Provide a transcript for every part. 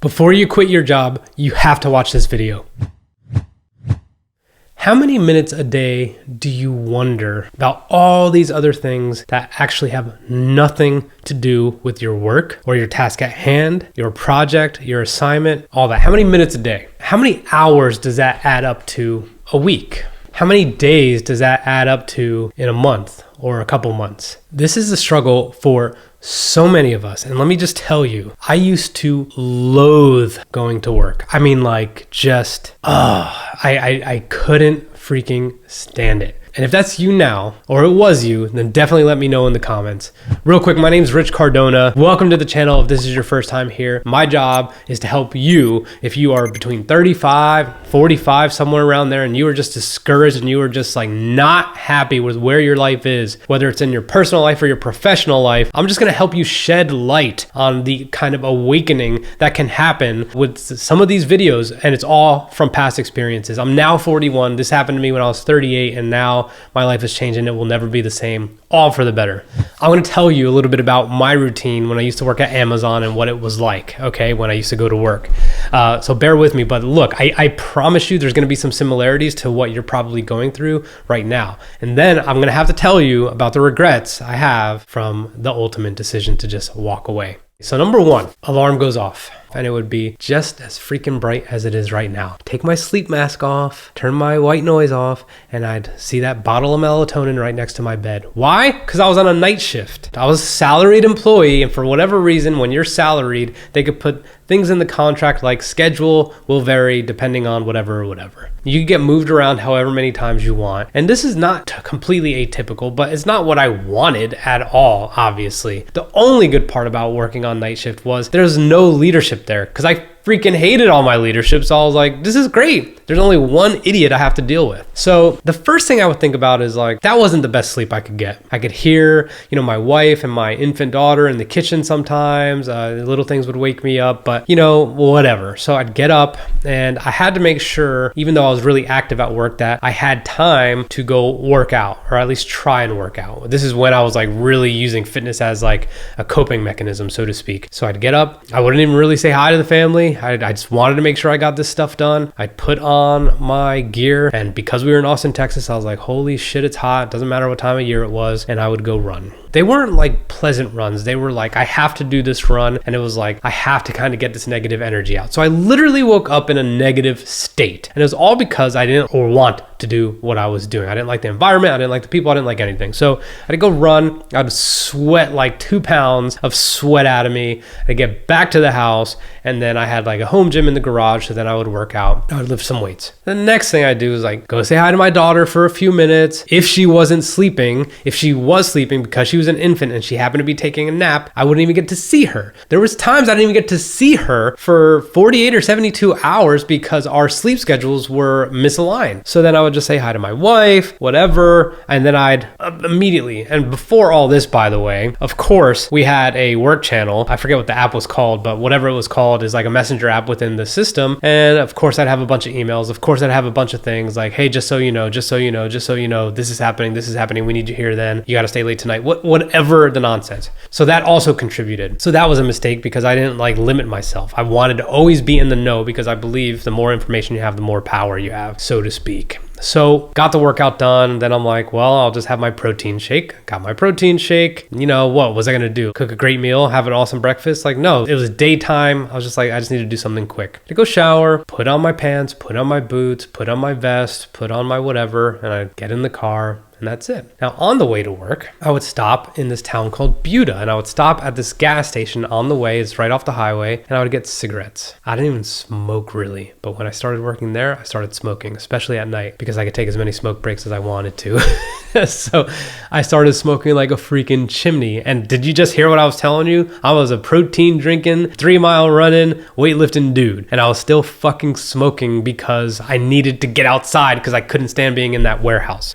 Before you quit your job, you have to watch this video. How many minutes a day do you wonder about all these other things that actually have nothing to do with your work or your task at hand, your project, your assignment, all that? How many minutes a day? How many hours does that add up to a week? How many days does that add up to in a month or a couple months? This is a struggle for so many of us. And let me just tell you, I used to loathe going to work. I mean, like I couldn't freaking stand it. And if that's you now, or it was you, then definitely let me know in the comments. Real quick, my name's Rich Cardona. Welcome to the channel if this is your first time here. My job is to help you if you are between 35, 45, somewhere around there, and you are just discouraged and you are just like not happy with where your life is, whether it's in your personal life or your professional life. I'm just gonna help you shed light on the kind of awakening that can happen with some of these videos, and it's all from past experiences. I'm now 41. This happened to me when I was 38, and now my life has changed and it will never be the same, all for the better. I'm going to tell you a little bit about my routine when I used to work at Amazon and what it was like, okay, when I used to go to work. So bear with me, but look, I promise you there's going to be some similarities to what you're probably going through right now. And then I'm going to have to tell you about the regrets I have from the ultimate decision to just walk away. So number one, alarm goes off. And it would be just as freaking bright as it is right now. Take my sleep mask off, turn my white noise off, and I'd see that bottle of melatonin right next to my bed. Why? Because I was on a night shift. I was a salaried employee, and for whatever reason, when you're salaried, they could put things in the contract like schedule will vary depending on whatever. You can get moved around however many times you want. And this is not completely atypical, but it's not what I wanted at all, obviously. The only good part about working on night shift was there's no leadership there, because I freaking hated all my leadership. So I was like, this is great. There's only one idiot I have to deal with. So the first thing I would think about is like, that wasn't the best sleep I could get. I could hear, my wife and my infant daughter in the kitchen sometimes. Little things would wake me up, but whatever. So I'd get up and I had to make sure, even though I was really active at work, that I had time to go work out, or at least try and work out. This is when I was like really using fitness as like a coping mechanism, so to speak. So I'd get up. I wouldn't even really say hi to the family. I just wanted to make sure I got this stuff done. I'd put on my gear, and because we were in Austin, Texas, I was like, holy shit, it's hot. Doesn't matter what time of year it was. And I would go run. They weren't like pleasant runs. They were like, I have to do this run. And it was like, I have to kind of get this negative energy out. So I literally woke up in a negative state. And it was all because I didn't want to do what I was doing. I didn't like the environment. I didn't like the people. I didn't like anything. So I'd go run. I'd sweat like 2 pounds of sweat out of me. I'd get back to the house. And then I had like a home gym in the garage. So then I would work out. I would lift some weights. The next thing I do is like go say hi to my daughter for a few minutes. If she wasn't sleeping, if she was sleeping because she was an infant and she happened to be taking a nap, I wouldn't even get to see her. There was times I didn't even get to see her for 48 or 72 hours because our sleep schedules were misaligned. So then I would just say hi to my wife, whatever, and then I'd immediately, and before all this, by the way, of course, we had a work channel. I forget what the app was called, but whatever it was called is like a messenger app within the system. And of course, I'd have a bunch of emails. Of course, I'd have a bunch of things like, hey, just so you know, this is happening. We need you here then. You got to stay late tonight. Whatever the nonsense. So that also contributed. So that was a mistake because I didn't like limit myself. I wanted to always be in the know because I believe the more information you have, the more power you have, so to speak. So got the workout done. Then I'm like, well, I'll just have my protein shake. Got my protein shake. What was I going to do? Cook a great meal, have an awesome breakfast? Like, no, it was daytime. I was just like, I just need to do something quick. To go shower, put on my pants, put on my boots, put on my vest, put on my whatever, and I get in the car. And that's it. Now, on the way to work, I would stop in this town called Buda, and I would stop at this gas station on the way. It's right off the highway, and I would get cigarettes. I didn't even smoke really, but when I started working there, I started smoking, especially at night, because I could take as many smoke breaks as I wanted to. So I started smoking like a freaking chimney. And did you just hear what I was telling you? I was a protein drinking, 3-mile running, weightlifting dude, and I was still fucking smoking because I needed to get outside because I couldn't stand being in that warehouse.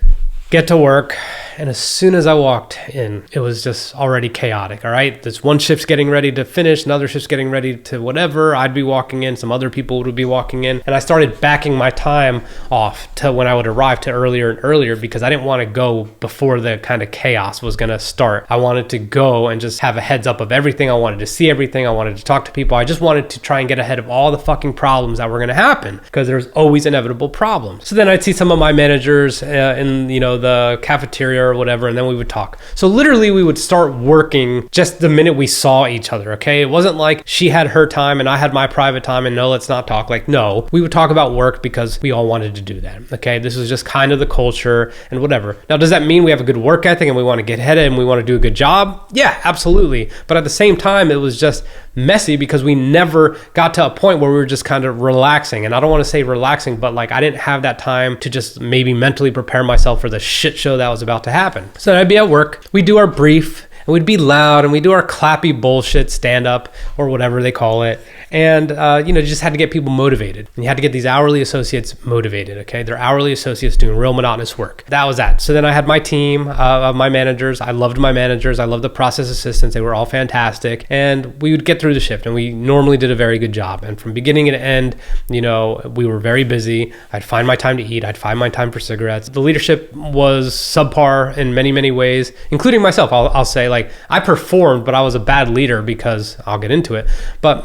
Get to work, and as soon as I walked in, it was just already chaotic, all right? This one shift's getting ready to finish, another shift's getting ready to whatever. I'd be walking in, some other people would be walking in, and I started backing my time off to when I would arrive to earlier and earlier because I didn't want to go before the kind of chaos was going to start. I wanted to go and just have a heads up of everything. I wanted to see everything. I wanted to talk to people. I just wanted to try and get ahead of all the fucking problems that were going to happen because there's always inevitable problems. So then I'd see some of my managers in, the cafeteria or whatever, and then we would talk. So literally we would start working just the minute we saw each other, okay? It wasn't like she had her time and I had my private time and no, let's not talk. Like, no, we would talk about work because we all wanted to do that, okay? This was just kind of the culture and whatever. Now, does that mean we have a good work ethic and we want to get ahead and we want to do a good job? Yeah, absolutely. But at the same time, it was just messy because we never got to a point where we were just kind of relaxing. And I don't want to say relaxing, but like I didn't have that time to just maybe mentally prepare myself for the shit show that was about to happen. So I'd be at work, we'd do our brief, and we'd be loud and we'd do our clappy bullshit stand up or whatever they call it. And, you just had to get people motivated. And you had to get these hourly associates motivated, okay? They're hourly associates doing real monotonous work. That was that. So then I had my team of my managers. I loved my managers. I loved the process assistants. They were all fantastic. And we would get through the shift and we normally did a very good job. And from beginning to end, we were very busy. I'd find my time to eat. I'd find my time for cigarettes. The leadership was subpar in many, many ways, including myself. I'll say, like, I performed, but I was a bad leader because I'll get into it. But,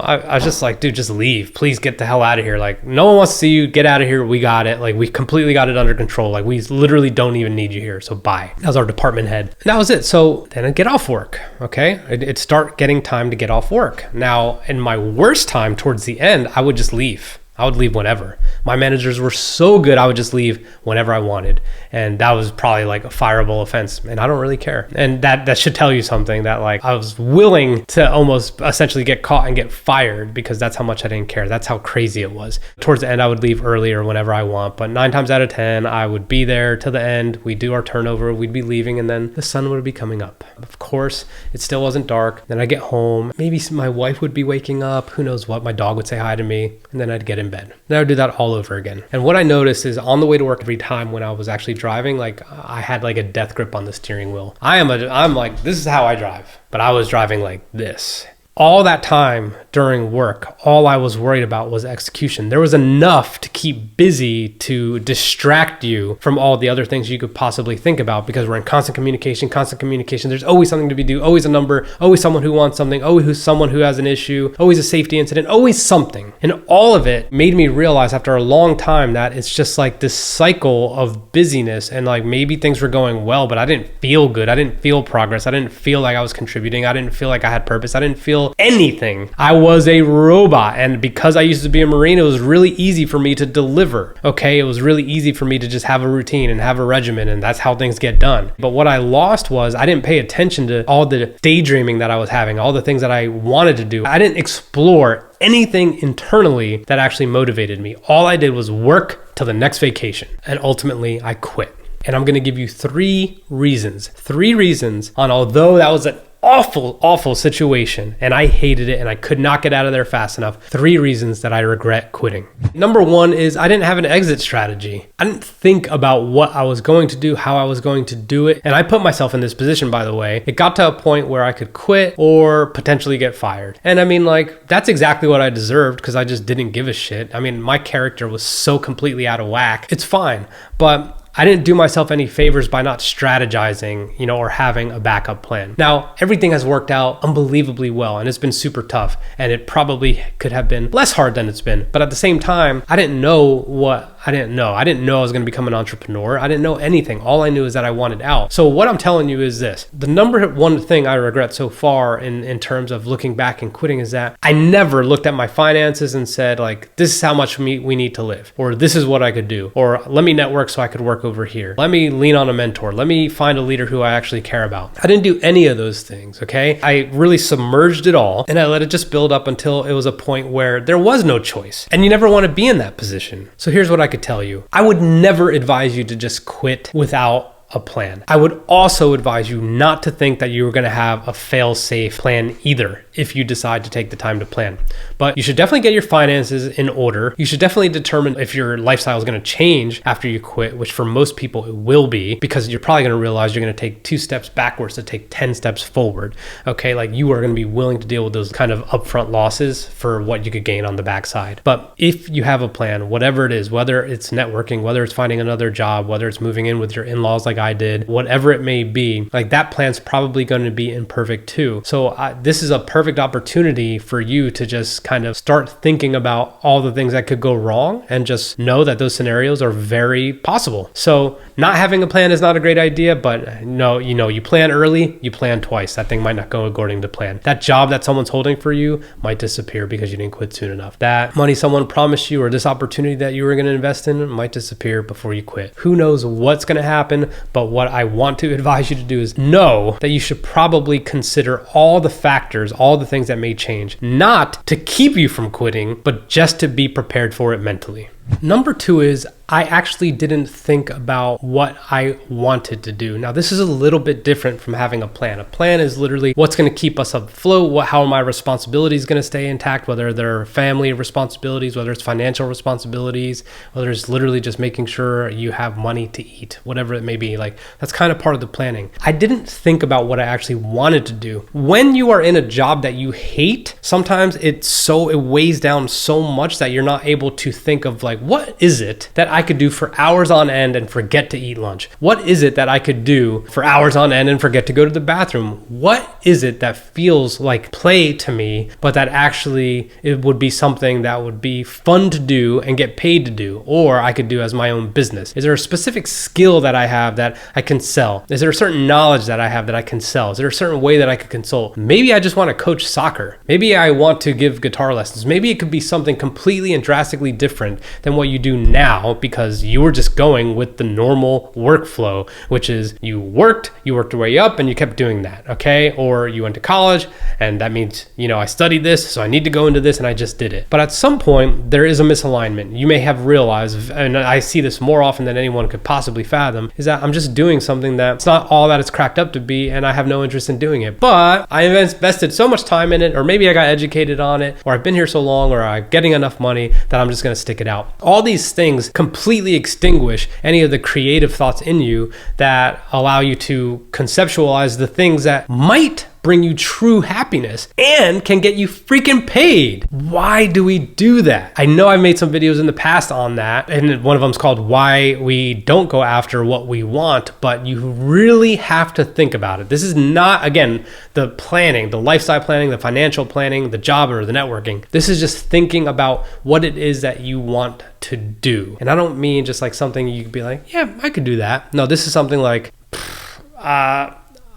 I was just like, dude, just leave. Please get the hell out of here. Like, no one wants to see you. Get out of here. We got it. Like, we completely got it under control. Like, we literally don't even need you here. So bye. That was our department head. And that was it. So then I'd get off work. Okay. It'd start getting time to get off work. Now, in my worst time towards the end, I would just leave. I would leave whenever. My managers were so good, I would just leave whenever I wanted. And that was probably like a fireable offense. And I don't really care. And that should tell you something, that like I was willing to almost essentially get caught and get fired because that's how much I didn't care. That's how crazy it was. Towards the end, I would leave earlier whenever I want. But 9 times out of 10, I would be there till the end. We'd do our turnover. We'd be leaving and then the sun would be coming up. Of course, it still wasn't dark. Then I'd get home. Maybe my wife would be waking up. Who knows what? My dog would say hi to me. And then I'd get in bed. Then I would do that all over again. And what I noticed is on the way to work every time when I was actually driving, like I had like a death grip on the steering wheel. I'm like, this is how I drive. But I was driving like this. All that time during work, all I was worried about was execution. There was enough to keep busy to distract you from all the other things you could possibly think about because we're in constant communication. There's always something to be done, always a number, always someone who wants something, always someone who has an issue, always a safety incident, always something. And all of it made me realize after a long time that it's just like this cycle of busyness and like maybe things were going well, but I didn't feel good. I didn't feel progress. I didn't feel like I was contributing. I didn't feel like I had purpose. I didn't feel anything. I was a robot. And because I used to be a Marine, it was really easy for me to deliver. Okay. It was really easy for me to just have a routine and have a regimen. And that's how things get done. But what I lost was I didn't pay attention to all the daydreaming that I was having, all the things that I wanted to do. I didn't explore anything internally that actually motivated me. All I did was work till the next vacation. And ultimately I quit. And I'm going to give you 3 reasons on, although that was an awful situation and I hated it and I could not get out of there fast enough, 3 reasons that I regret quitting. Number 1 is I didn't have an exit strategy. I didn't think about what I was going to do, how I was going to do it. And I put myself in this position, by the way. It got to a point where I could quit or potentially get fired. And I mean, like, that's exactly what I deserved because I just didn't give a shit. I mean, my character was so completely out of whack. It's fine. But I didn't do myself any favors by not strategizing, or having a backup plan. Now, everything has worked out unbelievably well and it's been super tough and it probably could have been less hard than it's been. But at the same time, I didn't know what I didn't know. I didn't know I was going to become an entrepreneur. I didn't know anything. All I knew is that I wanted out. So what I'm telling you is this. The number 1 thing I regret so far in terms of looking back and quitting is that I never looked at my finances and said, like, this is how much we need to live, or this is what I could do, or let me network so I could work over here. Let me lean on a mentor. Let me find a leader who I actually care about. I didn't do any of those things, okay? I really submerged it all and I let it just build up until it was a point where there was no choice. And you never want to be in that position. So here's what I could tell you. I would never advise you to just quit without a plan. I would also advise you not to think that you were going to have a fail-safe plan either. if you decide to take the time to plan. But you should definitely get your finances in order. You should definitely determine if your lifestyle is going to change after you quit, which for most people it will be, because you're probably going to realize you're going to take 2 steps backwards to take 10 steps forward. Okay, like you are going to be willing to deal with those kind of upfront losses for what you could gain on the backside. But if you have a plan, whatever it is, whether it's networking, whether it's finding another job, whether it's moving in with your in-laws like I did, whatever it may be, like that plan's probably going to be imperfect too. So this is a perfect opportunity for you to just kind of start thinking about all the things that could go wrong and just know that those scenarios are very possible. So not having a plan is not a great idea, but no, you plan early, you plan twice. That thing might not go according to plan. That job that someone's holding for you might disappear because you didn't quit soon enough. That money someone promised you or this opportunity that you were going to invest in might disappear before you quit. Who knows what's going to happen, but what I want to advise you to do is know that you should probably consider all the factors, all the things that may change, not to keep you from quitting, but just to be prepared for it mentally. Number 2 is I actually didn't think about what I wanted to do. Now, this is a little bit different from having a plan. A plan is literally what's going to keep us afloat, how are my responsibilities going to stay intact, whether they're family responsibilities, whether it's financial responsibilities, whether it's literally just making sure you have money to eat, whatever it may be. Like that's kind of part of the planning. I didn't think about what I actually wanted to do. When you are in a job that you hate, sometimes it weighs down so much that you're not able to think of like, what is it that I could do for hours on end and forget to eat lunch? What is it that I could do for hours on end and forget to go to the bathroom? What is it that feels like play to me, but that actually it would be something that would be fun to do and get paid to do, or I could do as my own business? Is there a specific skill that I have that I can sell? Is there a certain knowledge that I have that I can sell? Is there a certain way that I could consult? Maybe I just want to coach soccer. Maybe I want to give guitar lessons. Maybe it could be something completely and drastically different than what you do now because you were just going with the normal workflow, which is you worked your way up and you kept doing that, okay? Or you went to college and that means, I studied this, so I need to go into this and I just did it. But at some point, there is a misalignment. You may have realized, and I see this more often than anyone could possibly fathom, is that I'm just doing something that's not all that it's cracked up to be and I have no interest in doing it. But I invested so much time in it, or maybe I got educated on it, or I've been here so long, or I'm getting enough money that I'm just gonna stick it out. All these things completely extinguish any of the creative thoughts in you that allow you to conceptualize the things that might bring you true happiness and can get you freaking paid. Why do we do that? I know I've made some videos in the past on that, and one of them is called Why We Don't Go After What We Want, but you really have to think about it. This is not, again, the planning, the lifestyle planning, the financial planning, the job or the networking. This is just thinking about what it is that you want to do. And I don't mean just like something you could be like, yeah, I could do that. No, this is something like,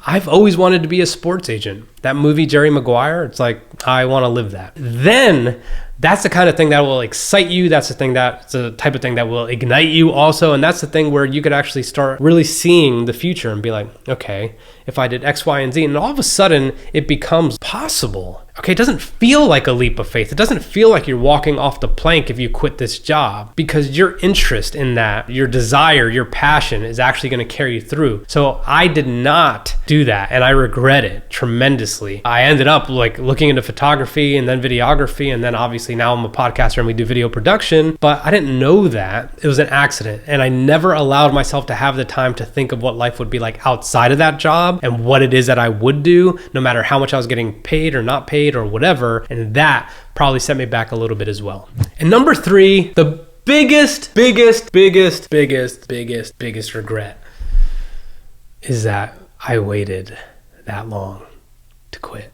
I've always wanted to be a sports agent. That movie, Jerry Maguire, it's like, I want to live that. Then that's the kind of thing that will excite you. That's the type of thing that will ignite you also. And that's the thing where you could actually start really seeing the future and be like, okay, if I did X, Y, and Z, and all of a sudden it becomes possible. Okay, it doesn't feel like a leap of faith. It doesn't feel like you're walking off the plank if you quit this job, because your interest in that, your desire, your passion is actually going to carry you through. So I did not do that, and I regret it tremendously. I ended up like looking into photography and then videography, and then obviously now I'm a podcaster and we do video production, but I didn't know that. It was an accident, and I never allowed myself to have the time to think of what life would be like outside of that job and what it is that I would do, no matter how much I was getting paid or not paid or whatever, and that probably set me back a little bit as well. And number 3, the biggest regret is that I waited that long to quit.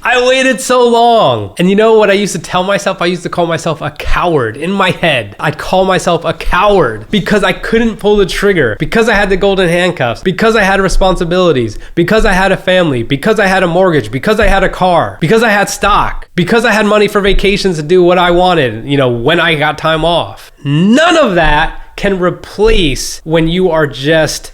I waited so long. And you know what I used to tell myself? I used to call myself a coward in my head. I'd call myself a coward because I couldn't pull the trigger, because I had the golden handcuffs, because I had responsibilities, because I had a family, because I had a mortgage, because I had a car, because I had stock, because I had money for vacations to do what I wanted, when I got time off. None of that can replace when you are just